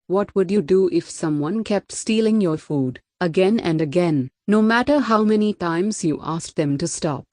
What would you do if someone kept stealing your food, again and again, no matter how many times you asked them to stop?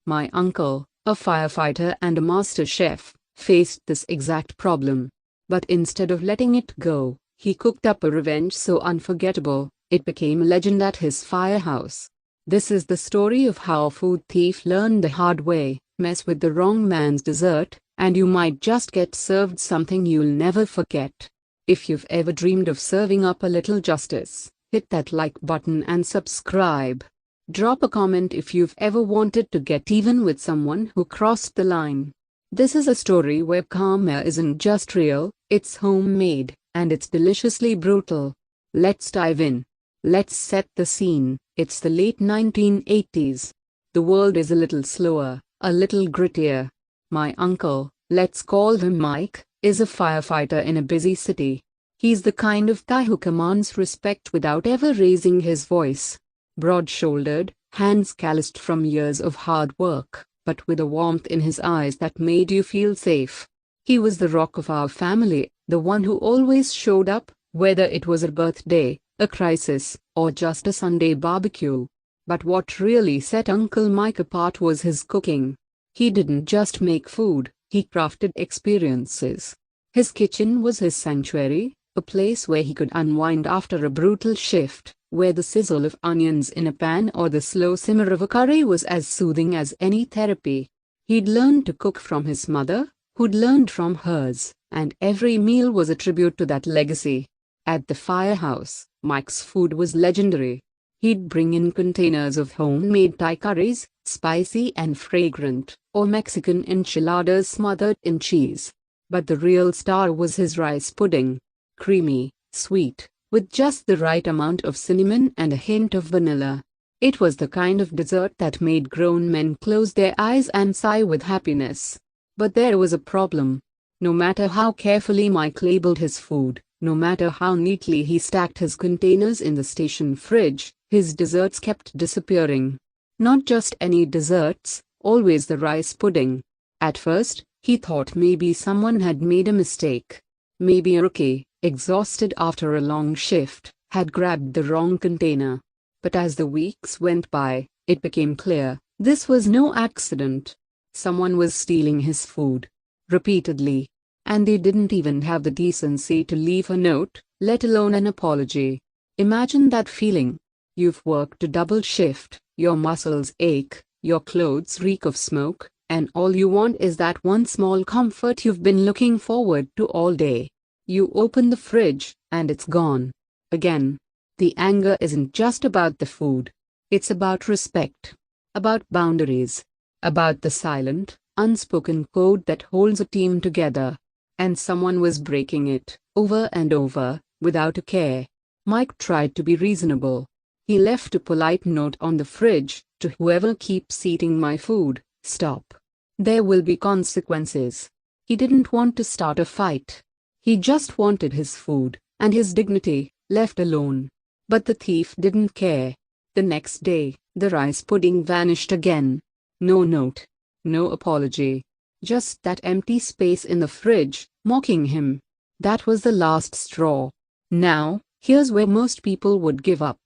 My uncle, a firefighter and a master chef, faced this exact problem. But instead of letting it go, he cooked up a revenge so unforgettable, it became a legend at his firehouse. This is the story of how a food thief learned the hard way: mess with the wrong man's dessert, and you might just get served something you'll never forget. If you've ever dreamed of serving up a little justice, hit that like button and subscribe. Drop a comment if you've ever wanted to get even with someone who crossed the line. This is a story where karma isn't just real, it's homemade, and it's deliciously brutal. Let's dive in. Let's set the scene. It's the late 1980s. The world is a little slower, a little grittier. My uncle, let's call him Mike, is a firefighter in a busy city. He's the kind of guy who commands respect without ever raising his voice. Broad-shouldered, hands calloused from years of hard work, but with a warmth in his eyes that made you feel safe. He was the rock of our family, the one who always showed up, whether it was a birthday, a crisis, or just a Sunday barbecue. But what really set Uncle Mike apart was his cooking. He didn't just make food, he crafted experiences. His kitchen was his sanctuary, a place where he could unwind after a brutal shift, where the sizzle of onions in a pan or the slow simmer of a curry was as soothing as any therapy. He'd learned to cook from his mother, who'd learned from hers, and every meal was a tribute to that legacy. At the firehouse, Mike's food was legendary. He'd bring in containers of homemade Thai curries, spicy and fragrant, or Mexican enchiladas smothered in cheese. But the real star was his rice pudding. Creamy, sweet, with just the right amount of cinnamon and a hint of vanilla. It was the kind of dessert that made grown men close their eyes and sigh with happiness. But there was a problem. No matter how carefully Mike labeled his food, no matter how neatly he stacked his containers in the station fridge, his desserts kept disappearing. Not just any desserts, always the rice pudding. At first, he thought maybe someone had made a mistake. Maybe a rookie, exhausted after a long shift, had grabbed the wrong container. But as the weeks went by, it became clear, this was no accident. Someone was stealing his food. Repeatedly. And they didn't even have the decency to leave a note, let alone an apology. Imagine that feeling. You've worked a double shift, your muscles ache, your clothes reek of smoke, and all you want is that one small comfort you've been looking forward to all day. You open the fridge, and it's gone. Again. The anger isn't just about the food. It's about respect. About boundaries. About the silent, unspoken code that holds a team together. And someone was breaking it, over and over, without a care. Mike tried to be reasonable. He left a polite note on the fridge: to whoever keeps eating my food, stop. There will be consequences. He didn't want to start a fight. He just wanted his food, and his dignity, left alone. But the thief didn't care. The next day, the rice pudding vanished again. No note. No apology. Just that empty space in the fridge, mocking him. That was the last straw. Now, here's where most people would give up.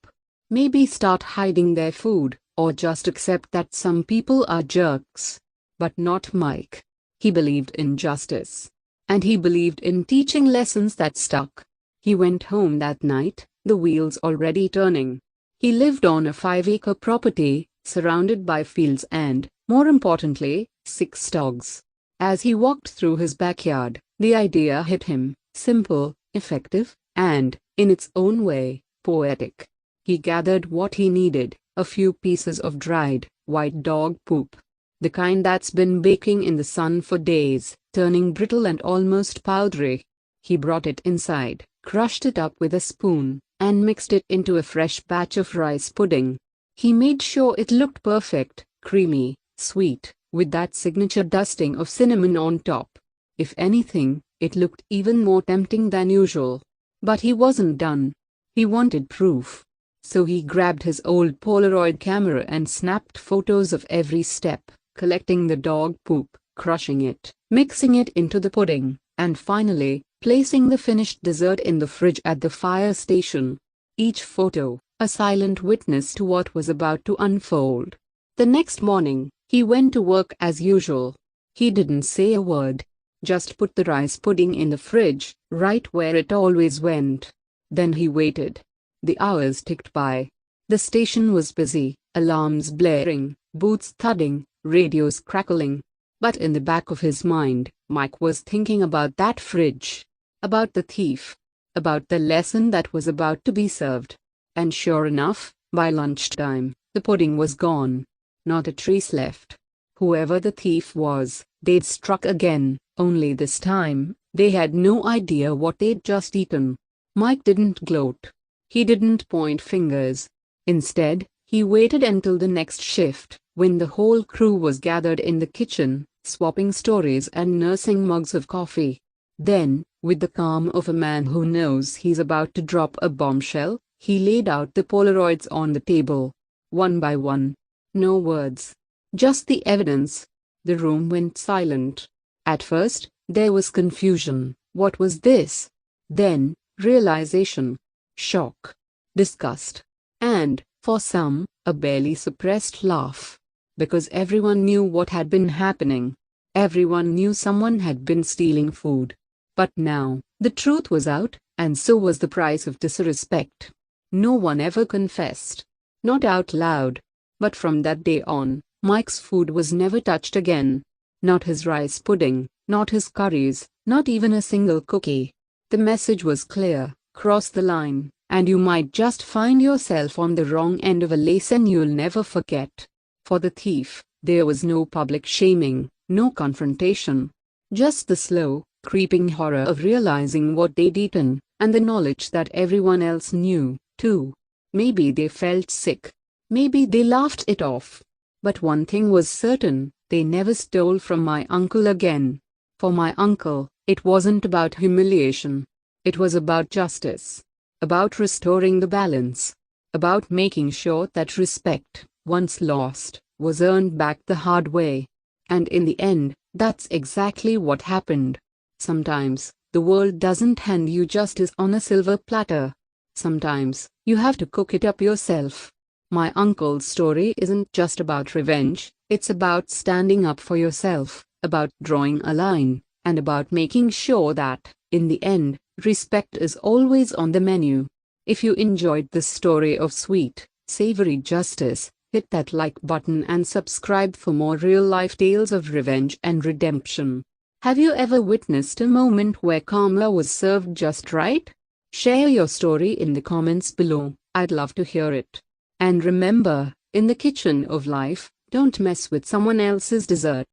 Maybe start hiding their food, or just accept that some people are jerks. But not Mike. He believed in justice. And he believed in teaching lessons that stuck. He went home that night, the wheels already turning. He lived on a 5-acre property, surrounded by fields and, more importantly, 6 dogs. As he walked through his backyard, the idea hit him: simple, effective, and, in its own way, poetic. He gathered what he needed: a few pieces of dried, white dog poop. The kind that's been baking in the sun for days, turning brittle and almost powdery. He brought it inside, crushed it up with a spoon, and mixed it into a fresh batch of rice pudding. He made sure it looked perfect, creamy, sweet, with that signature dusting of cinnamon on top. If anything, it looked even more tempting than usual. But he wasn't done. He wanted proof. So he grabbed his old Polaroid camera and snapped photos of every step, collecting the dog poop, crushing it, mixing it into the pudding, and finally, placing the finished dessert in the fridge at the fire station. Each photo, a silent witness to what was about to unfold. The next morning, he went to work as usual. He didn't say a word. Just put the rice pudding in the fridge, right where it always went. Then he waited. The hours ticked by. The station was busy, alarms blaring, boots thudding, radios crackling. But in the back of his mind, Mike was thinking about that fridge. About the thief. About the lesson that was about to be served. And sure enough, by lunchtime, the pudding was gone. Not a trace left. Whoever the thief was, they'd struck again, only this time, they had no idea what they'd just eaten. Mike didn't gloat. He didn't point fingers. Instead, he waited until the next shift, when the whole crew was gathered in the kitchen, swapping stories and nursing mugs of coffee. Then, with the calm of a man who knows he's about to drop a bombshell, he laid out the Polaroids on the table. One by one. No words. Just the evidence. The room went silent. At first, there was confusion. What was this? Then, realization. Shock. Disgust. And, for some, a barely suppressed laugh. Because everyone knew what had been happening. Everyone knew someone had been stealing food. But now, the truth was out, and so was the price of disrespect. No one ever confessed. Not out loud. But from that day on, Mike's food was never touched again. Not his rice pudding, not his curries, not even a single cookie. The message was clear: cross the line, and you might just find yourself on the wrong end of a lesson you'll never forget. For the thief, there was no public shaming, no confrontation. Just the slow, creeping horror of realizing what they'd eaten, and the knowledge that everyone else knew, too. Maybe they felt sick. Maybe they laughed it off. But one thing was certain, they never stole from my uncle again. For my uncle, it wasn't about humiliation. It was about justice. About restoring the balance. About making sure that respect, once lost, was earned back the hard way. And in the end, that's exactly what happened. Sometimes, the world doesn't hand you justice on a silver platter. Sometimes, you have to cook it up yourself. My uncle's story isn't just about revenge, it's about standing up for yourself, about drawing a line, and about making sure that, in the end, respect is always on the menu. If you enjoyed this story of sweet, savory justice, hit that like button and subscribe for more real-life tales of revenge and redemption. Have you ever witnessed a moment where karma was served just right? Share your story in the comments below, I'd love to hear it. And remember, in the kitchen of life, don't mess with someone else's dessert.